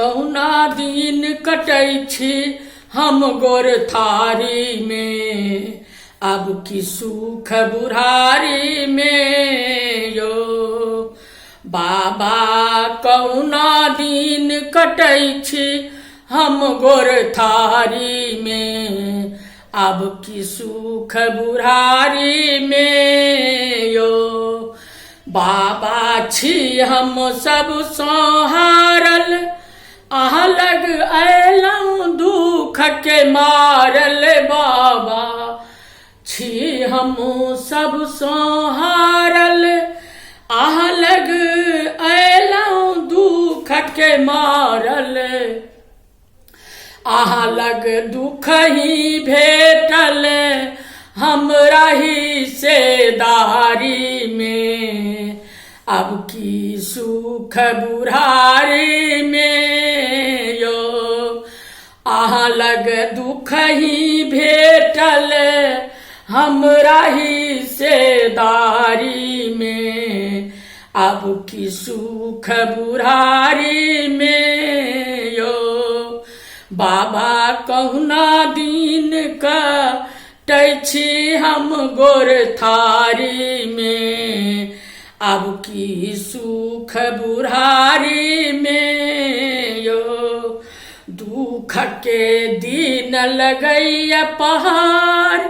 कहुना दिन कटै छी हम गोर थारी में, अब की सुख बुढ़ारी में यो। बाबा कहुना दिन कटै छी हम गोर थारी में, अब की सुख बुढ़ारी में यो। बाबा छी हम सब संहारल, अहाँ लग अयलहुँ दुख के मारल। बाबा छी हम सब संहारल, अहाँ लग अयलहुँ दुख के मारल। अहाँ लग दुख ही भेटल हमरा हिस्सेदारी में, अब की सुख बुढ़ारी में यो। अहाँ लग दुख ही भेटल हमरा हिस्सेदारी में, अब की सुख बुढ़ारी में यो। बाबा कहुना दिन कटै छी हम गोर थारी में, अब की सुख बुढ़ारी में यो। दुख के दिन लगैया पहाड़,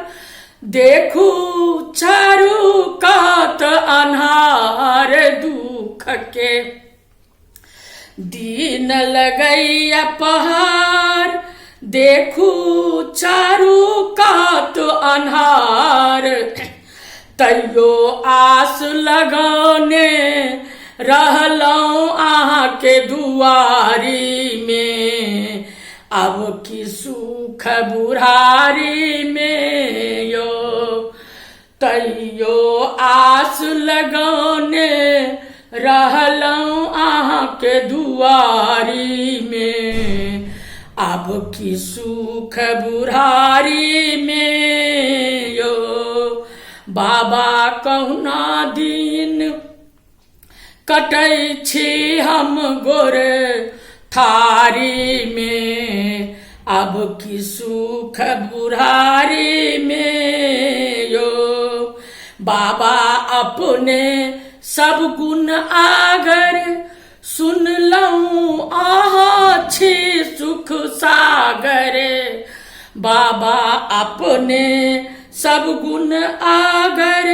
देखू चारू कात अन्हार। दुख के दिन लगैया पहाड़, देखू चारू कात अन्हार। तैयो आस लगौने रहलहुँ अहाँ के दुआरी में, अब की सुख बुढ़ारी में यो। तैयो आस लगौने रहलहुँ अहाँ के दुआरी में, अब की सुख बुढ़ारी में यो। बाबा कहुना दिन कटै छी हम गोर थारी में, अब की सुख बुढ़ारी में यो। बाबा अपने सब गुण आगर, सुनलहुँ अहाँ छी सुख सागर। बाबा अपने सब गुण आगर,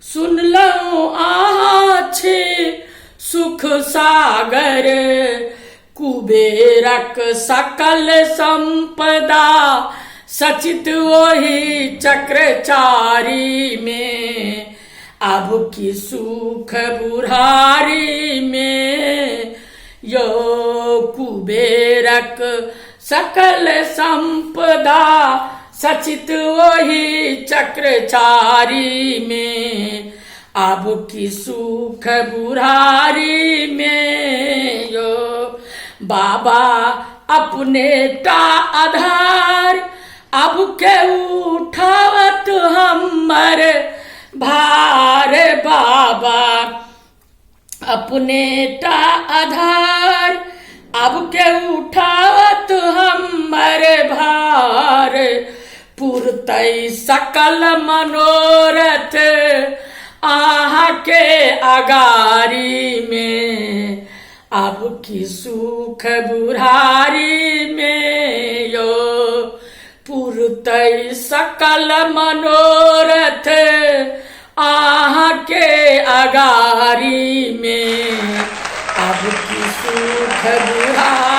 सुनलहुँ अहाँ छी सुख सागर। कुबेरक सकल संपदा सचित ओहि चक्रचारी में, अब की सुख बुढ़ारी में यो। कुबेरक सकल संपदा सचित ओहि चक्रचारी में, अब की सुख बुढ़ारी में यो। बाबा अपने ता आधार, अब के उठावत हमर भार। बाबा अपने ता आधार, अब के उठावत हमर भार। पुरतै सकल मनोरथ आहाँ के अगारी में, अब की सुख बुढ़ारी में यो। पुरतै सकल मनोरथ आहाँ के अगारी में, अब की सुख बुढ़ारी